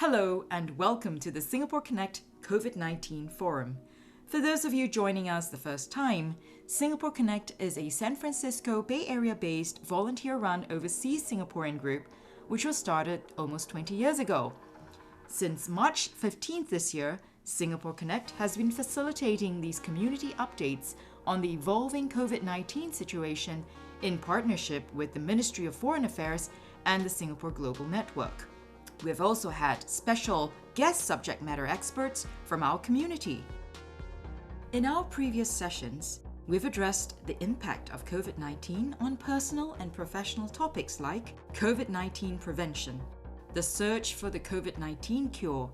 Hello and welcome to the SingaporeConnect COVID-19 Forum. For those of you joining us the first time, SingaporeConnect is a San Francisco Bay Area-based volunteer-run overseas Singaporean group which was started almost 20 years ago. Since March 15th this year, SingaporeConnect has been facilitating these community updates on the evolving COVID-19 situation in partnership with the Ministry of Foreign Affairs and the Singapore Global Network. We've also had special guest subject matter experts from our community. In our previous sessions, we've addressed the impact of COVID-19 on personal and professional topics like COVID-19 prevention, the search for the COVID-19 cure,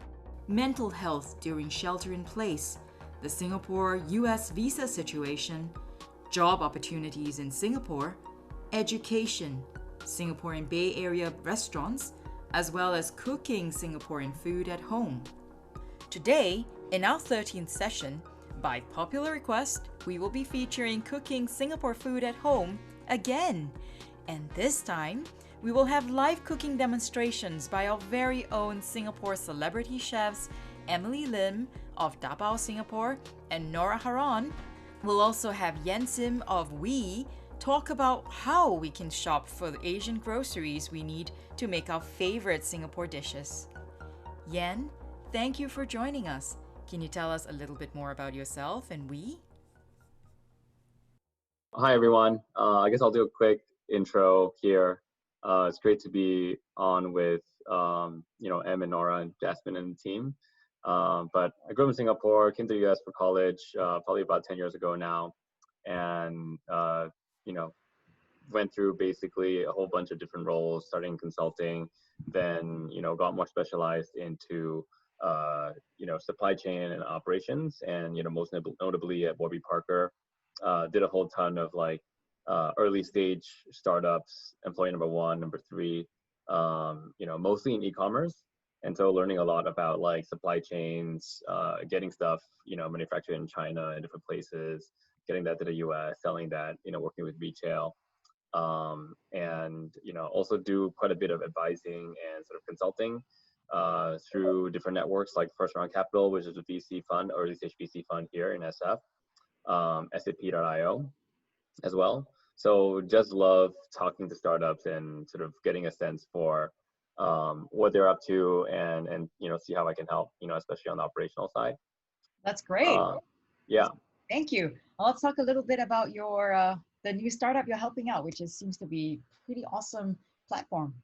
mental health during shelter in place, the Singapore-US visa situation, job opportunities in Singapore, education, Singaporean Bay Area restaurants, as well as cooking Singaporean food at home. Today, in our 13th session, by popular request, we will be featuring cooking Singapore food at home again. And this time, we will have live cooking demonstrations by our very own Singapore celebrity chefs Emily Lim of Dabao Singapore and Nora Haran. We'll also have Yen Sim of Weee talk about how we can shop for the Asian groceries we need to make our favorite Singapore dishes. Yen, thank you for joining us. Can you tell us a little bit more about yourself and Weee? Hi everyone. I guess I'll do a quick intro here. It's great to be on with Em and Nora and Jasmine and the team. But I grew up in Singapore, came to the US for college probably about 10 years ago now, and went through basically a whole bunch of different roles, starting consulting, then got more specialized into supply chain and operations, and most notably at Warby Parker, did a whole ton of early stage startups, employee number 1, number 3, mostly in e-commerce. And so learning a lot about supply chains, getting stuff manufactured in China and different places, getting that to the US, selling that, working with retail, and also do quite a bit of advising and sort of consulting through different networks like First Round Capital, which is a VC fund, early stage VC fund here in SF, SAP.io as well. So just love talking to startups and sort of getting a sense for what they're up to, and see how I can help, especially on the operational side. That's great. Yeah. Thank you. Well, let's talk a little bit about your the new startup you're helping out, which seems to be pretty awesome platform.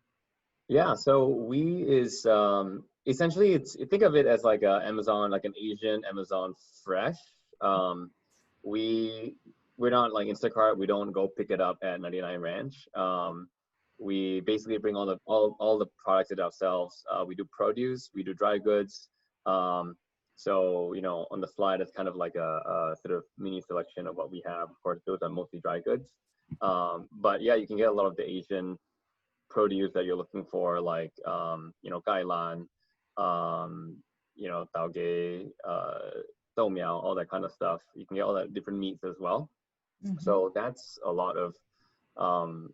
Yeah. So we is essentially, think of it as like a Amazon, like an Asian Amazon Fresh. We're not like Instacart. We don't go pick it up at 99 Ranch. We basically bring all the products it ourselves. We do produce, we do dry goods. So on the slide, it's kind of like a sort of mini selection of what we have. Of course, those are mostly dry goods. But yeah, you can get a lot of the Asian produce that you're looking for, like kailan, taugeh, tom yao, all that kind of stuff. You can get all that different meats as well. Mm-hmm. So that's a lot of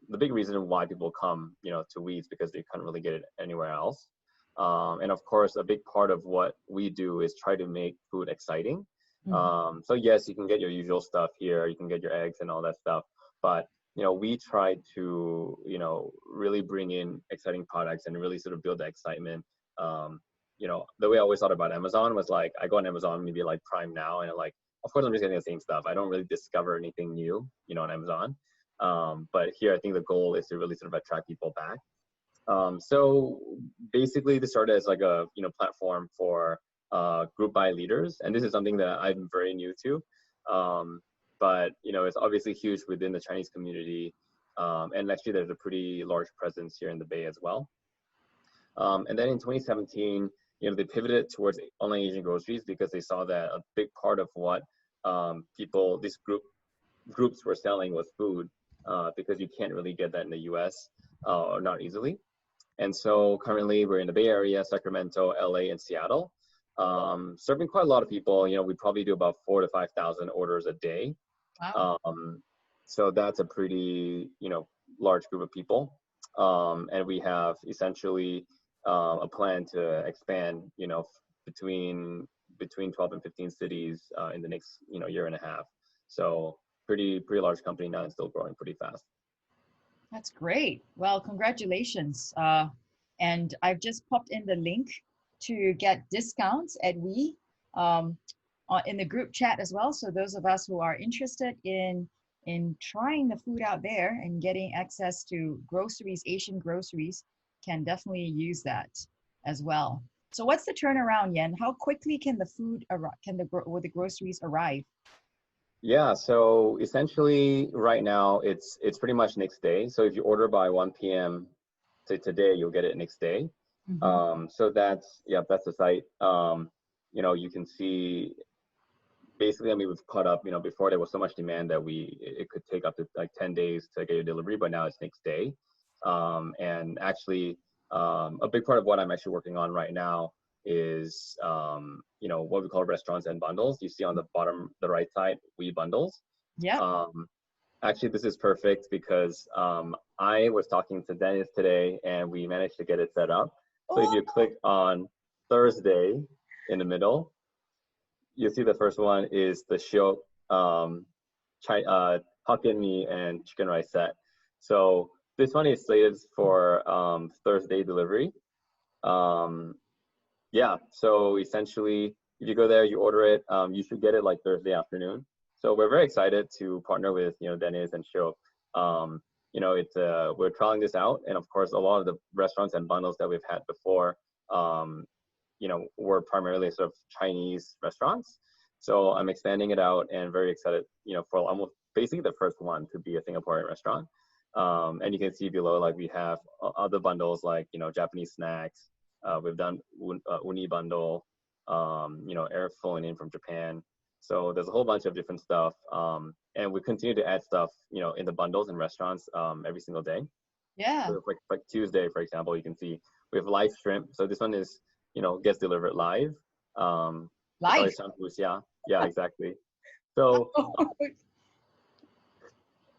the big reason why people come, to Wee's, because they can't really get it anywhere else. And of course, a big part of what we do is try to make food exciting. Mm-hmm. So yes, you can get your usual stuff here. You can get your eggs and all that stuff. But, we try to, really bring in exciting products and really sort of build the excitement. The way I always thought about Amazon was like, I go on Amazon, maybe like Prime Now, and of course I'm just getting the same stuff. I don't really discover anything new, on Amazon. But here, I think the goal is to really sort of attract people back. So basically, this started as like a platform for group buy leaders, and this is something that I'm very new to. But it's obviously huge within the Chinese community, and actually there's a pretty large presence here in the Bay as well. And then in 2017, they pivoted towards online Asian groceries because they saw that a big part of what these groups were selling was food, because you can't really get that in the US, or not easily. And so currently we're in the Bay Area, Sacramento, LA, and Seattle, serving quite a lot of people. We probably do about 4,000 to 5,000 orders a day. Wow. So that's a pretty, large group of people. And we have essentially a plan to expand, between 12 and 15 cities in the next, year and a half. So pretty large company now and still growing pretty fast. That's great. Well, congratulations. And I've just popped in the link to get discounts at Weee in the group chat as well. So those of us who are interested in trying the food out there and getting access to groceries, Asian groceries, can definitely use that as well. So what's the turnaround, Yen? How quickly can the food arrive? Will the groceries arrive? Yeah, so essentially right now it's pretty much next day. So if you order by 1 p.m. to today, you'll get it next day. So that's the site. You can see basically, I mean, we've caught up, before there was so much demand that it could take up to like 10 days to get your delivery, but now it's next day. And actually, a big part of what I'm actually working on right now is, what we call restaurants and bundles. You see on the bottom, the right side, Weee bundles. Yeah. Actually, this is perfect because I was talking to Dennis today and we managed to get it set up. So if you click on Thursday in the middle, you see the first one is the shiok, Hokkien mee and chicken rice set. So this one is slated for Thursday delivery. Yeah, so essentially, if you go there, you order it, you should get it like Thursday afternoon. So we're very excited to partner with, Dennis and Shiok. We're trialing this out, and of course, a lot of the restaurants and bundles that we've had before, were primarily sort of Chinese restaurants. So I'm expanding it out and very excited, for almost basically the first one to be a Singaporean restaurant. And you can see below, like we have other bundles like, Japanese snacks. We've done uni bundle, air flowing in from Japan. So there's a whole bunch of different stuff. And we continue to add stuff, in the bundles and restaurants every single day. Yeah. So like Tuesday, for example, you can see we have live shrimp. So this one is, gets delivered live. Live? Yeah, exactly. So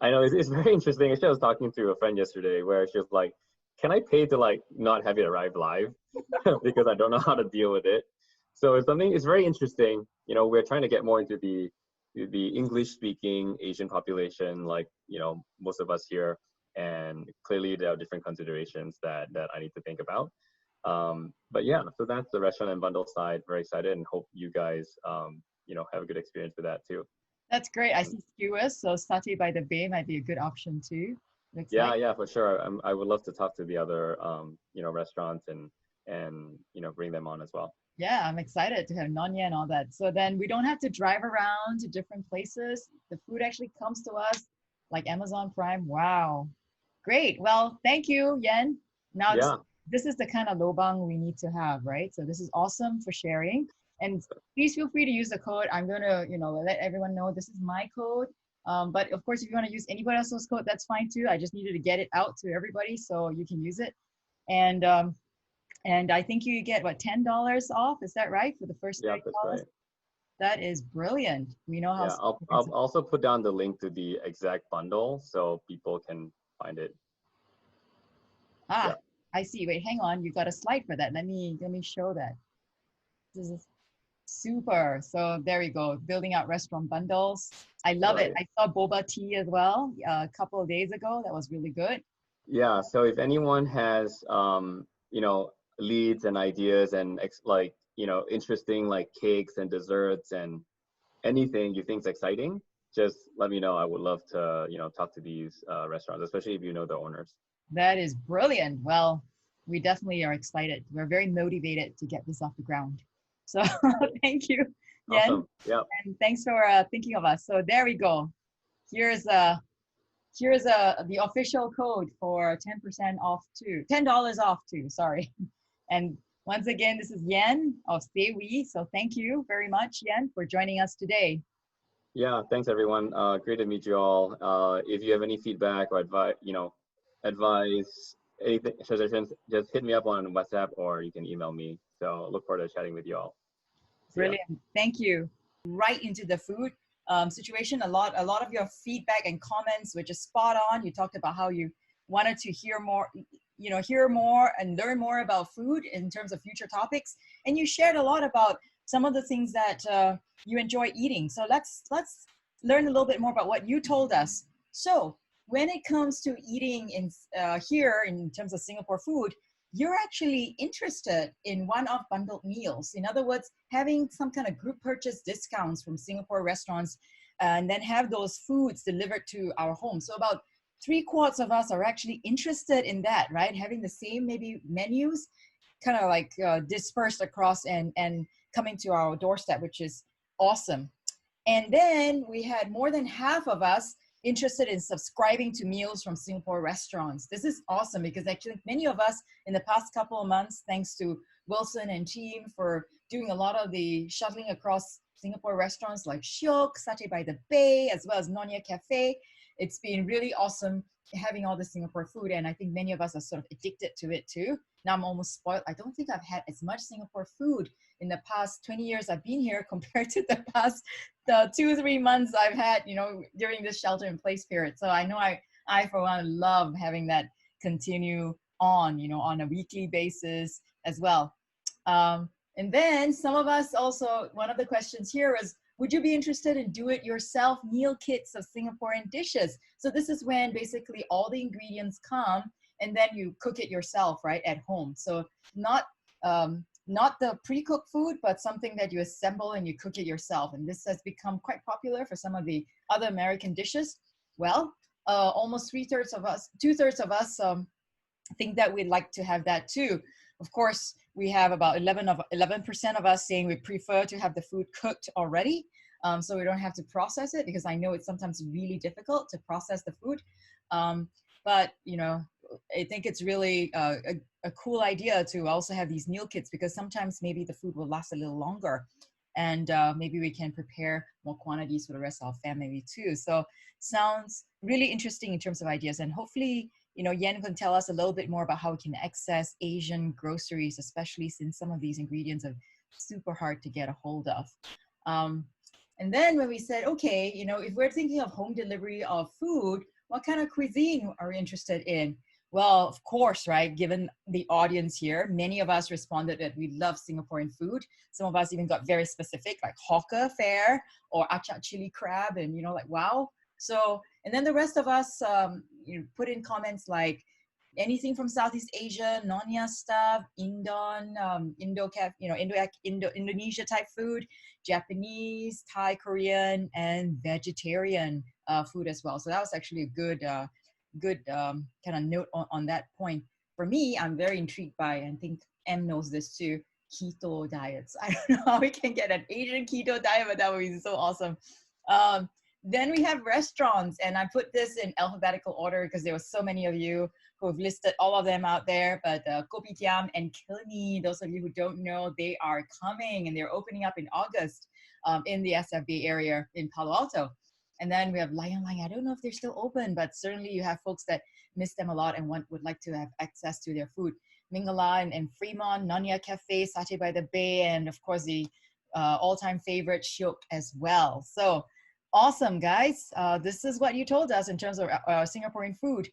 I know it's very interesting. Actually, I was talking to a friend yesterday where she was like, can I pay to like not have it arrive live because I don't know how to deal with it. So it's very interesting. We're trying to get more into the English speaking Asian population, like, most of us here. And clearly there are different considerations that I need to think about. But yeah, so that's the restaurant and bundle side. Very excited and hope you guys, have a good experience with that too. That's great. I see skewers, so satay by the bay might be a good option too. Yeah, for sure. I would love to talk to the other, restaurants and bring them on as well. Yeah, I'm excited to have Nonya and all that. So then we don't have to drive around to different places. The food actually comes to us like Amazon Prime. Wow. Great. Well, thank you, Yen. Now this is the kind of lobang we need to have, right? So this is awesome for sharing. And please feel free to use the code. I'm going to, let everyone know this is my code. But of course, if you want to use anybody else's code, that's fine too. I just needed to get it out to everybody so you can use it. And I think you get what, $10 off? Is that right for the first 30 that's dollars? right. That is brilliant. We know how. Yeah, I'll also put down the link to the exact bundle so people can find it. I see. Wait, hang on. You got a slide for that. Let me show that. This is super. So there we go. Building out restaurant bundles. I love it. I saw boba tea as well a couple of days ago. That was really good. Yeah. So if anyone has, leads and ideas and interesting like cakes and desserts and anything you think is exciting, just let me know. I would love to, talk to these restaurants, especially if you know the owners. That is brilliant. Well, we definitely are excited. We're very motivated to get this off the ground. So thank you, Yen. Awesome. Yeah. And thanks for thinking of us. So there we go. Here's the official code for 10% off too. $10 off too. Sorry. And once again, this is Yen of Stay Weee. So thank you very much, Yen, for joining us today. Yeah. Thanks, everyone. Great to meet you all. If you have any feedback or advice, anything, suggestions, just hit me up on WhatsApp or you can email me. So look forward to chatting with you all. Brilliant. Thank you. Right into the food situation. A lot of your feedback and comments were just spot on. You talked about how you wanted to hear more, hear more and learn more about food in terms of future topics. And you shared a lot about some of the things that you enjoy eating. So let's learn a little bit more about what you told us. So when it comes to eating in here in terms of Singapore food, you're actually interested in one-off bundled meals. In other words, having some kind of group purchase discounts from Singapore restaurants, and then have those foods delivered to our home. So about 3/4 of us are actually interested in that, right? Having the same maybe menus kind of like dispersed across and coming to our doorstep, which is awesome. And then we had more than half of us interested in subscribing to meals from Singapore restaurants. This is awesome because actually many of us in the past couple of months, thanks to Wilson and team for doing a lot of the shuttling across Singapore restaurants like Shiok, Satay by the Bay, as well as Nonya Cafe. It's been really awesome having all the Singapore food, and I think many of us are sort of addicted to it too. Now I'm almost spoiled. I don't think I've had as much Singapore food in the past 20 years I've been here compared to the past 2-3 months I've had, during this shelter in place period. So I know I for one love having that continue on, on a weekly basis as well. And then some of us also, one of the questions here is, would you be interested in do-it-yourself meal kits of Singaporean dishes? So this is when basically all the ingredients come and then you cook it yourself, right, at home. So not the pre-cooked food, but something that you assemble and you cook it yourself. And this has become quite popular for some of the other American dishes. Well, almost 2/3 of us think that we'd like to have that too. Of course, we have about 11% of us saying we prefer to have the food cooked already, so we don't have to process it, because I know it's sometimes really difficult to process the food. But I think it's really a cool idea to also have these meal kits, because sometimes maybe the food will last a little longer, and maybe we can prepare more quantities for the rest of our family too. So sounds really interesting in terms of ideas, and hopefully Yen can tell us a little bit more about how we can access Asian groceries, especially since some of these ingredients are super hard to get a hold of. And then when we said, okay, if we're thinking of home delivery of food, what kind of cuisine are we interested in? Well, of course, right, given the audience here, many of us responded that we love Singaporean food. Some of us even got very specific, like hawker fare or acak chili crab, and like, wow. So, and then the rest of us put in comments like anything from Southeast Asia, Nonya stuff, Indonesia type food, Japanese, Thai, Korean, and vegetarian food as well. So that was actually a good kind of note on that point. For me, I'm very intrigued by, and I think Em knows this too, keto diets. I don't know how we can get an Asian keto diet, but that would be so awesome. Then we have restaurants, and I put this in alphabetical order because there were so many of you who have listed all of them out there. But Kopitiam and Kilni, those of you who don't know, they are coming, and they're opening up in August in the SFB area in Palo Alto. And then we have Layang Layang. I don't know if they're still open, but certainly you have folks that miss them a lot and would like to have access to their food. Mingala and Fremont, Nonya Cafe, Satay by the Bay, and of course the all-time favorite Shiok as well. So awesome, guys. This is what you told us in terms of Singaporean food.